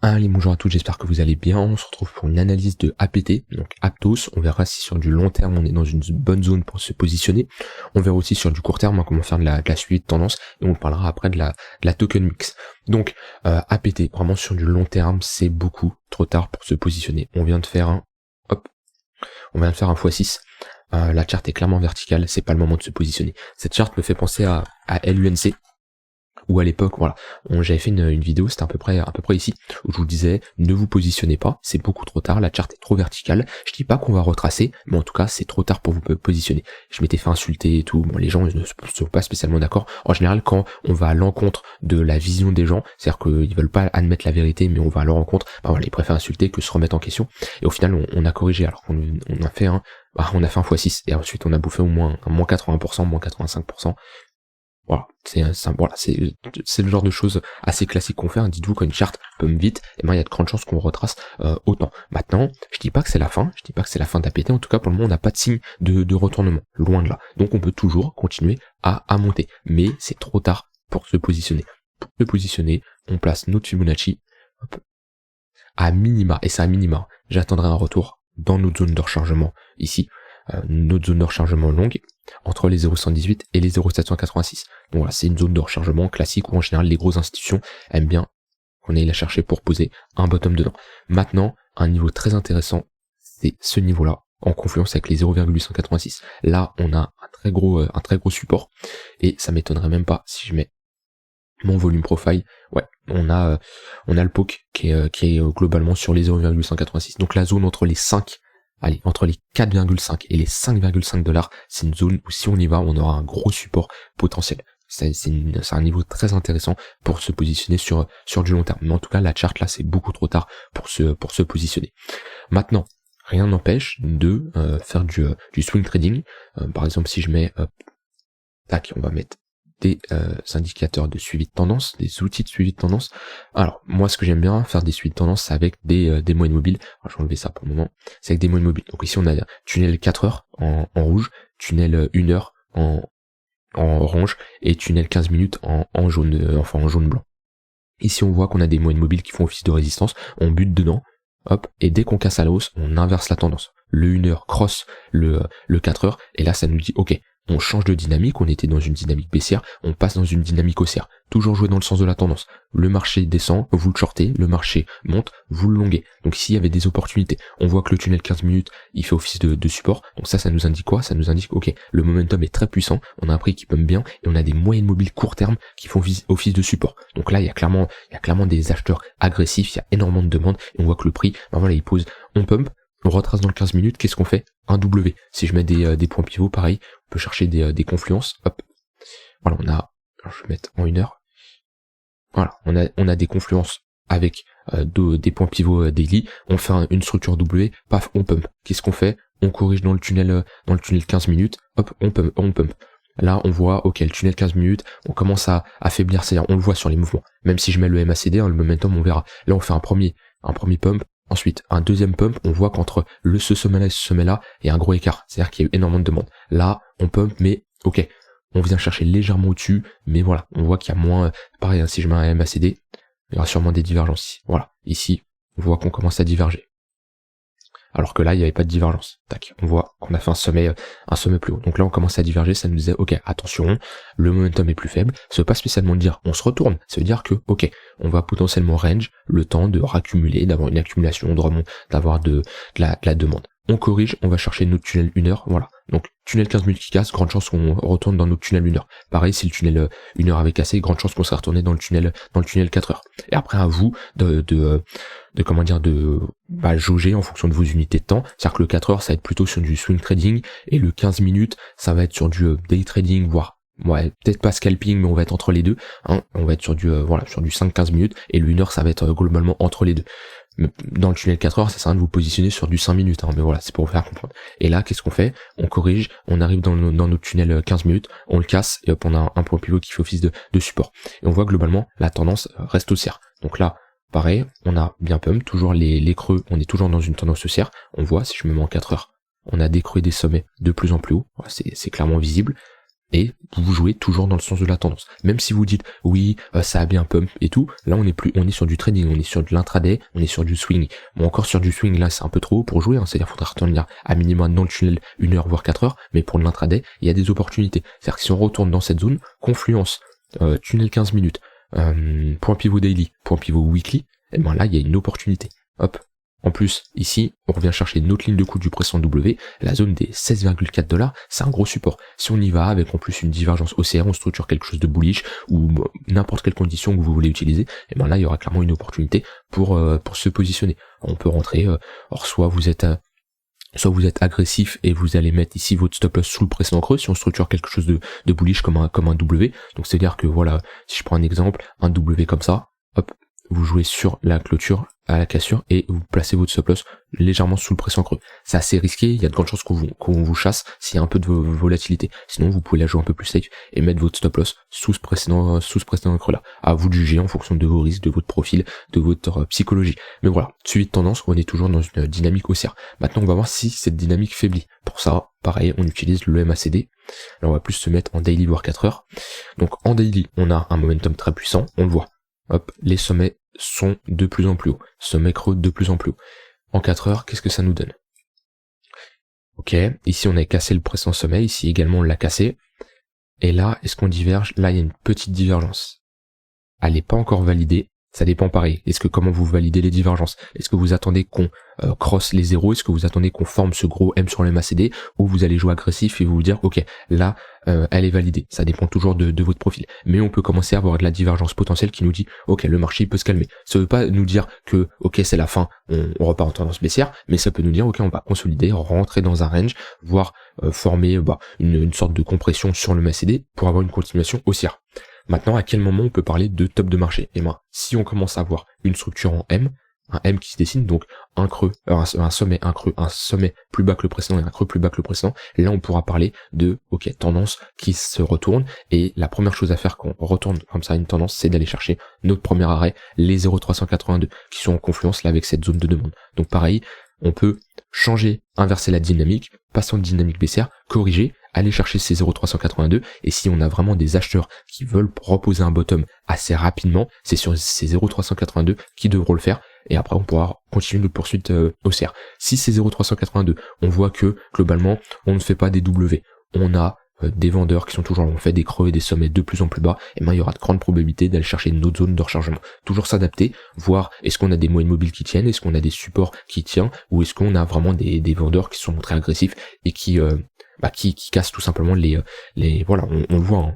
Allez, bonjour à tous, j'espère que vous allez bien. On se retrouve pour une analyse de APT, donc Aptos. On verra si sur du long terme on est dans une bonne zone pour se positionner. On verra aussi sur du court terme comment faire de la suivi de tendance, et on parlera après de la token mix. Donc APT, vraiment sur du long terme, c'est beaucoup trop tard pour se positionner. On vient de faire un x6. La charte est clairement verticale, c'est pas le moment de se positionner. Cette charte me fait penser à LUNC, où à l'époque, voilà, j'avais fait une vidéo, c'était à peu près ici, où je vous disais, ne vous positionnez pas, c'est beaucoup trop tard, la charte est trop verticale. Je dis pas qu'on va retracer, mais en tout cas, c'est trop tard pour vous positionner. Je m'étais fait insulter et tout, bon, les gens ne sont pas spécialement d'accord. En général, quand on va à l'encontre de la vision des gens, c'est-à-dire qu'ils veulent pas admettre la vérité, mais on va à leur encontre, bah voilà, ils préfèrent insulter que se remettre en question. Et au final, on a corrigé, alors qu'on a fait un x6, et ensuite on a bouffé au moins un moins 80%, moins 85%. Voilà, c'est le genre de choses assez classiques qu'on fait. Dites-vous quand une charte pump vite, et ben il y a de grandes chances qu'on retrace autant. Maintenant, je dis pas que c'est la fin, d'APT. En tout cas, pour le moment, on n'a pas de signe de retournement, loin de là. Donc on peut toujours continuer à monter, mais c'est trop tard pour se positionner. Pour se positionner, on place notre Fibonacci à minima, et c'est à minima. J'attendrai un retour dans notre zone de rechargement ici. Notre zone de rechargement longue entre les 0,118 et les 0,786. Donc voilà, c'est une zone de rechargement classique où en général les grosses institutions aiment bien qu'on aille la chercher pour poser un bottom dedans. Maintenant, un niveau très intéressant, c'est ce niveau-là, en confluence avec les 0,886. Là, on a un très gros support, et ça m'étonnerait même pas si je mets mon volume profile. Ouais, on a le POC qui est globalement sur les 0,186. Donc la zone entre les 5, entre les 4,5 et les 5,5 $, c'est une zone où si on y va, on aura un gros support potentiel. C'est un niveau très intéressant pour se positionner sur du long terme. Mais en tout cas, la charte là, c'est beaucoup trop tard pour se positionner. Maintenant, rien n'empêche de faire du swing trading. Par exemple, si je mets, on va mettre des indicateurs de suivi de tendance, des outils de suivi de tendance. Alors, moi, ce que j'aime bien faire des suivis de tendance, c'est avec des moyennes mobiles. Alors, je vais enlever ça pour le moment. C'est avec des moyennes mobiles. Donc ici, on a tunnel 4 heures en rouge, tunnel 1 heure en orange, et tunnel 15 minutes en jaune, en jaune blanc. Ici, on voit qu'on a des moyennes mobiles qui font office de résistance. On bute dedans, hop, et dès qu'on casse à la hausse, on inverse la tendance. Le 1 heure cross le 4 heures, et là, ça nous dit, ok, on change de dynamique, on était dans une dynamique baissière, on passe dans une dynamique haussière. Toujours jouer dans le sens de la tendance. Le marché descend, vous le shortez, le marché monte, vous le longuez. Donc ici, il y avait des opportunités. On voit que le tunnel 15 minutes, il fait office de support. Donc ça nous indique quoi? Ça nous indique, ok, le momentum est très puissant, on a un prix qui pump bien, et on a des moyennes mobiles court terme qui font office de support. Donc là, il y a clairement des acheteurs agressifs, il y a énormément de demandes, et on voit que le prix, voilà, il pose, on pump, on retrace dans le 15 minutes, qu'est-ce qu'on fait? Un W. Si je mets des points pivots, pareil, on peut chercher des confluences, hop. Voilà, alors je vais mettre en 1 heure. Voilà, on a des confluences avec des points pivots daily, on fait une structure W, paf, on pump. Qu'est-ce qu'on fait? On corrige dans le tunnel 15 minutes, hop, on pump. Là, on voit, ok, le tunnel 15 minutes, on commence à affaiblir, c'est-à-dire, on le voit sur les mouvements. Même si je mets le MACD, le momentum, on verra. Là, on fait un premier pump. Ensuite, un deuxième pump, on voit qu'entre ce sommet-là et ce sommet-là, il y a un gros écart. C'est-à-dire qu'il y a eu énormément de demandes. Là, on pump, mais ok, on vient chercher légèrement au-dessus, mais voilà, on voit qu'il y a moins, pareil, si je mets un MACD, il y aura sûrement des divergences ici. Voilà, ici, on voit qu'on commence à diverger. Alors que là, il n'y avait pas de divergence. Tac, on voit qu'on a fait un sommet plus haut. Donc là, on commence à diverger, ça nous disait, ok, attention, le momentum est plus faible. Ça veut pas spécialement dire, on se retourne. Ça veut dire que, ok, on va potentiellement range le temps de raccumuler, d'avoir une accumulation de remont, d'avoir de la demande. On corrige, on va chercher notre tunnel 1 heure, voilà. Donc, tunnel 15 minutes qui casse, grande chance qu'on retourne dans notre tunnel 1 heure. Pareil, si le tunnel 1 heure avait cassé, grande chance qu'on serait retourné dans le tunnel 4 heures. Et après, à vous de jauger en fonction de vos unités de temps. C'est-à-dire que le 4 heures, ça va être plutôt sur du swing trading, et le 15 minutes, ça va être sur du day trading, voire, ouais, peut-être pas scalping, mais on va être entre les deux, hein. On va être sur du 5-15 minutes, et le 1 heure, ça va être globalement entre les deux. Dans le tunnel 4 heures, ça sert à rien de vous positionner sur du 5 minutes, hein, mais voilà, c'est pour vous faire comprendre. Et là, qu'est-ce qu'on fait? On corrige, on arrive dans notre tunnel 15 minutes, on le casse, et hop, on a un point pivot qui fait office de support. Et on voit globalement, la tendance reste haussière. Donc là, pareil, on a bien pump, toujours les creux, on est toujours dans une tendance haussière. On voit, si je me mets en 4 heures, on a des creux et des sommets de plus en plus haut, c'est clairement visible. et vous jouez toujours dans le sens de la tendance. Même si vous dites oui, ça a bien pump et tout, là on est sur du trading, on est sur de l'intraday, on est sur du swing. Bon, encore sur du swing, là c'est un peu trop haut pour jouer, c'est-à-dire qu'il faudra retenir à minima dans le tunnel 1 heure voire 4 heures, mais pour l'intraday, il y a des opportunités. C'est-à-dire que si on retourne dans cette zone, confluence, tunnel 15 minutes, point pivot daily, point pivot weekly, et ben là il y a une opportunité. Hop. En plus, ici, on revient chercher notre ligne de coup du précédent W, la zone des 16,4$, c'est un gros support. Si on y va avec en plus une divergence haussière, on structure quelque chose de bullish, ou n'importe quelle condition que vous voulez utiliser, et ben là, il y aura clairement une opportunité pour se positionner. On peut rentrer, or soit vous êtes agressif et vous allez mettre ici votre stop loss sous le précédent creux si on structure quelque chose de bullish comme un W. Donc c'est-à-dire que voilà, si je prends un exemple, un W comme ça, hop, vous jouez sur la clôture à la cassure et vous placez votre stop loss légèrement sous le précédent creux. C'est assez risqué, il y a de grandes chances qu'on vous chasse s'il y a un peu de volatilité. Sinon vous pouvez la jouer un peu plus safe et mettre votre stop loss sous ce précédent creux là. À vous de juger en fonction de vos risques, de votre profil, de votre psychologie. Mais voilà, suivi de tendance, on est toujours dans une dynamique haussière. Maintenant on va voir si cette dynamique faiblit. Pour ça, pareil, on utilise le MACD. Là on va plus se mettre en daily voire 4 heures. Donc en daily, on a un momentum très puissant, on le voit. Hop, les sommets sont de plus en plus hauts, sommet creux de plus en plus haut. En 4 heures, qu'est-ce que ça nous donne? Ok, ici on a cassé le précédent sommet, ici également on l'a cassé. Et là, est-ce qu'on diverge? Là, il y a une petite divergence. Elle n'est pas encore validée, ça dépend pareil. Est-ce que comment vous validez les divergences? Est-ce que vous attendez qu'on crosse les zéros? Est-ce que vous attendez qu'on forme ce gros M sur le MACD? Ou vous allez jouer agressif et vous dire, ok, là, elle est validée. Ça dépend toujours de votre profil. Mais on peut commencer à avoir de la divergence potentielle qui nous dit, ok, le marché peut se calmer. Ça veut pas nous dire que, ok, c'est la fin, on repart en tendance baissière, mais ça peut nous dire, ok, on va consolider, rentrer dans un range, voire former une sorte de compression sur le MACD pour avoir une continuation haussière. Maintenant, à quel moment on peut parler de top de marché? Et ben, si on commence à avoir une structure en M, un M qui se dessine, donc un creux, un sommet, un creux, un sommet plus bas que le précédent et un creux plus bas que le précédent, là on pourra parler de, ok, tendance qui se retourne, et la première chose à faire quand on retourne comme ça une tendance, c'est d'aller chercher notre premier arrêt, les 0,382, qui sont en confluence là avec cette zone de demande. Donc pareil, on peut changer, inverser la dynamique, passer en dynamique baissière, corriger, aller chercher ces 0,382, et si on a vraiment des acheteurs qui veulent reposer un bottom assez rapidement, c'est sur ces 0,382 qui devront le faire, et après on pourra continuer notre poursuite haussière. Si ces 0,382, on voit que globalement on ne fait pas des W, on a des vendeurs qui sont toujours là, on fait des creux et des sommets de plus en plus bas, et ben il y aura de grandes probabilités d'aller chercher une autre zone de rechargement. Toujours s'adapter, voir est-ce qu'on a des moyennes mobiles qui tiennent, est-ce qu'on a des supports qui tiennent, ou est-ce qu'on a vraiment des vendeurs qui sont très agressifs et qui cassent tout simplement les voilà, on le voit, hein.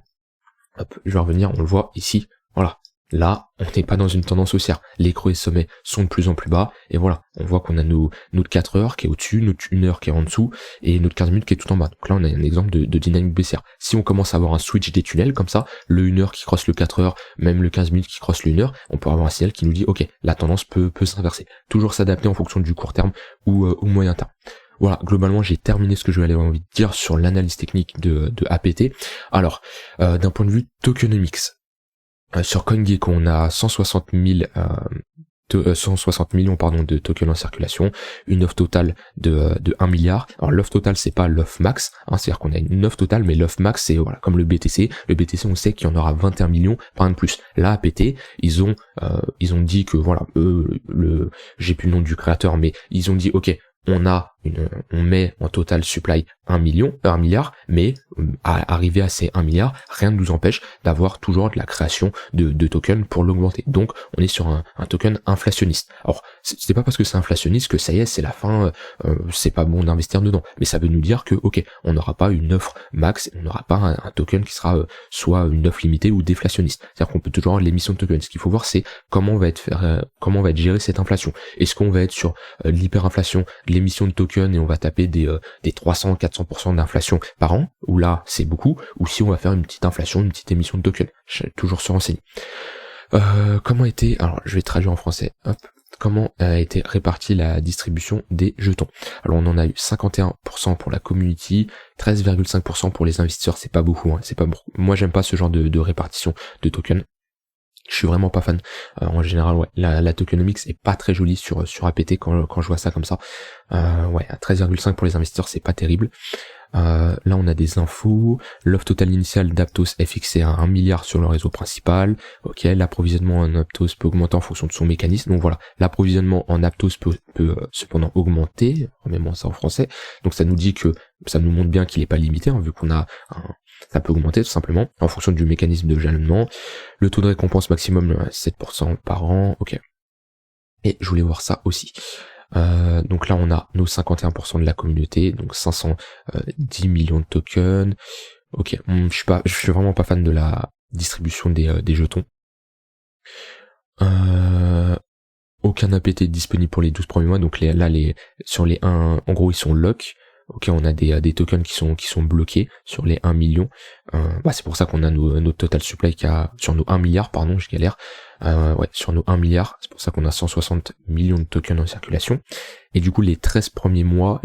Hop, je vais revenir, on le voit ici, voilà. Là, on n'est pas dans une tendance haussière. Les creux et sommets sont de plus en plus bas. Et voilà, on voit qu'on a notre 4 heures qui est au-dessus, notre 1 heure qui est en dessous, et notre 15 minutes qui est tout en bas. Donc là, on a un exemple de dynamique baissière. Si on commence à avoir un switch des tunnels comme ça, le 1 heure qui crosse le 4 heures, même le 15 minutes qui crosse le 1 heure, on peut avoir un signal qui nous dit, ok, la tendance peut s'inverser. Toujours s'adapter en fonction du court terme ou moyen terme. Voilà, globalement, j'ai terminé ce que je vais avoir envie de dire sur l'analyse technique de APT. Alors, d'un point de vue tokenomics, sur CoinGecko, on a 160 millions de tokens en circulation, une offre totale de 1 milliard. Alors l'offre totale, c'est pas l'offre max, hein, c'est-à-dire qu'on a une offre totale, mais l'offre max, c'est voilà, comme le BTC. Le BTC, on sait qu'il y en aura 21 millions, pas un de plus. Là, APT, ils ont dit que voilà, j'ai plus le nom du créateur, mais ils ont dit ok, on met en total supply 1 milliard, mais à arriver à ces 1 milliard, rien ne nous empêche d'avoir toujours de la création de tokens pour l'augmenter. Donc on est sur un token inflationniste. Alors c'est pas parce que c'est inflationniste que ça y est, c'est la fin, c'est pas bon d'investir dedans, mais ça veut nous dire que ok, on n'aura pas une offre max, on n'aura pas un token qui sera soit une offre limitée ou déflationniste. C'est-à-dire qu'on peut toujours avoir l'émission de tokens. Ce qu'il faut voir, c'est comment on va être gérée cette inflation. Est-ce qu'on va être sur l'hyperinflation, l'émission de tokens et on va taper des 300-400% d'inflation par an, ou là c'est beaucoup, ou si on va faire une petite inflation, une petite émission de tokens. Je suis toujours se renseigner. Alors je vais traduire en français. Hop. Comment a été répartie la distribution des jetons? Alors on en a eu 51% pour la community, 13,5% pour les investisseurs. C'est pas beaucoup, hein, c'est pas beaucoup. Moi j'aime pas ce genre de répartition de tokens. Je suis vraiment pas fan. En général, ouais, la tokenomics est pas très jolie sur APT quand je vois ça comme ça. Ouais, 13,5 pour les investisseurs, c'est pas terrible. Là on a des infos. L'offre totale initiale d'Aptos est fixée à 1 milliard sur le réseau principal. Ok, l'approvisionnement en Aptos peut augmenter en fonction de son mécanisme. Donc voilà, l'approvisionnement en Aptos peut cependant augmenter. Remets-moi ça en français. Donc ça nous dit que ça nous montre bien qu'il n'est pas limité, hein, vu qu'on a ça peut augmenter tout simplement en fonction du mécanisme de jalonnement. Le taux de récompense maximum 7% par an. Ok. Et je voulais voir ça aussi. Donc là on a nos 51% de la communauté, donc 510 millions de tokens. Ok, je suis vraiment pas fan de la distribution des jetons. Aucun APT disponible pour les 12 premiers mois, donc sur les 1, en gros ils sont lock. Ok, on a des tokens qui sont bloqués sur les 1 million. C'est pour ça qu'on a nos total supply sur nos 1 milliard, pardon, je galère. Sur nos 1 milliard, c'est pour ça qu'on a 160 millions de tokens en circulation. Et du coup, les 12 premiers mois,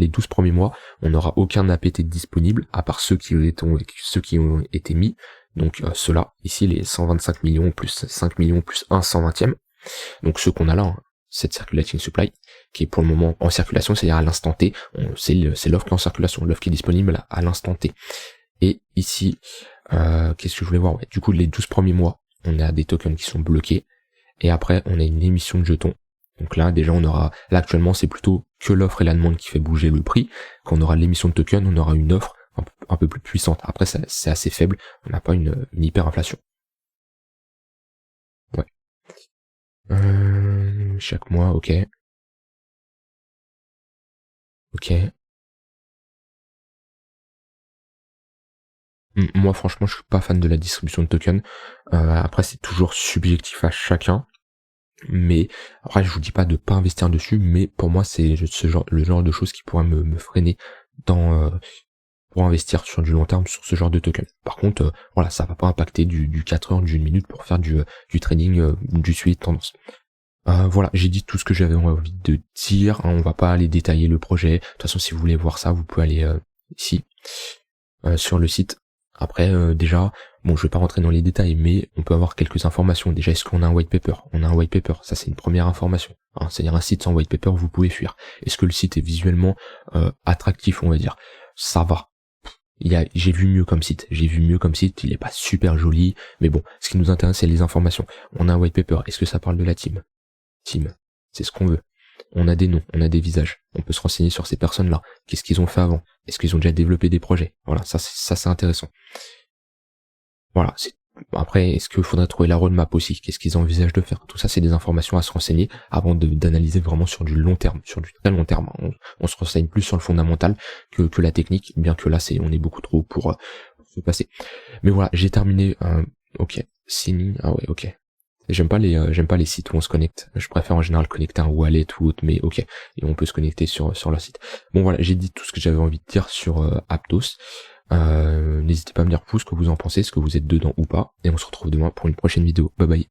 on n'aura aucun APT disponible, à part ceux qui ont été mis. Donc ceux-là, ici, les 125 millions plus 5 millions plus 1 120e. Donc ceux qu'on a là, hein, cette circulating supply, qui est pour le moment en circulation, c'est-à-dire à l'instant T, c'est l'offre qui est en circulation, l'offre qui est disponible à l'instant T. Et ici, qu'est-ce que je voulais voir, du coup les 12 premiers mois, on a des tokens qui sont bloqués, et après on a une émission de jetons. Donc là déjà là actuellement c'est plutôt que l'offre et la demande qui fait bouger le prix. Quand on aura l'émission de tokens, on aura une offre un peu plus puissante. Après c'est assez faible, on n'a pas une hyperinflation. Ouais. Chaque mois, ok. Ok. Moi franchement je suis pas fan de la distribution de tokens. Après c'est toujours subjectif à chacun. Mais après je vous dis pas de pas investir dessus, mais pour moi c'est le genre de choses qui pourrait me freiner pour investir sur du long terme sur ce genre de token. Par contre, voilà, ça va pas impacter du 4 heures, du 1 minute pour faire du trading, du suivi de tendance. Voilà, j'ai dit tout ce que j'avais envie de dire, hein, on va pas aller détailler le projet. De toute façon, si vous voulez voir ça, vous pouvez aller ici, sur le site. Après, déjà, bon, je vais pas rentrer dans les détails, mais on peut avoir quelques informations. Déjà, est-ce qu'on a un white paper? On a un white paper, ça c'est une première information. Hein, c'est-à-dire un site sans white paper, vous pouvez fuir. Est-ce que le site est visuellement attractif, on va dire? Ça va. J'ai vu mieux comme site, il est pas super joli, mais bon, ce qui nous intéresse c'est les informations. On a un white paper, est-ce que ça parle de la team? C'est ce qu'on veut. On a des noms, on a des visages, on peut se renseigner sur ces personnes-là. Qu'est-ce qu'ils ont fait avant? Est-ce qu'ils ont déjà développé des projets? Voilà, ça c'est intéressant. Voilà, après, est-ce qu'il faudrait trouver la roadmap aussi? Qu'est-ce qu'ils envisagent de faire? Tout ça, c'est des informations à se renseigner avant d'analyser vraiment sur du long terme, sur du très long terme. On se renseigne plus sur le fondamental que la technique, bien que là, on est beaucoup trop pour se passer. Mais voilà, j'ai terminé. Ok, signing. Ah ouais, ok. J'aime pas les sites où on se connecte. Je préfère en général connecter un wallet ou autre, mais ok. Et on peut se connecter sur leur site. Bon voilà, j'ai dit tout ce que j'avais envie de dire sur Aptos. N'hésitez pas à me dire vous ce que vous en pensez, est-ce que vous êtes dedans ou pas. Et on se retrouve demain pour une prochaine vidéo. Bye bye.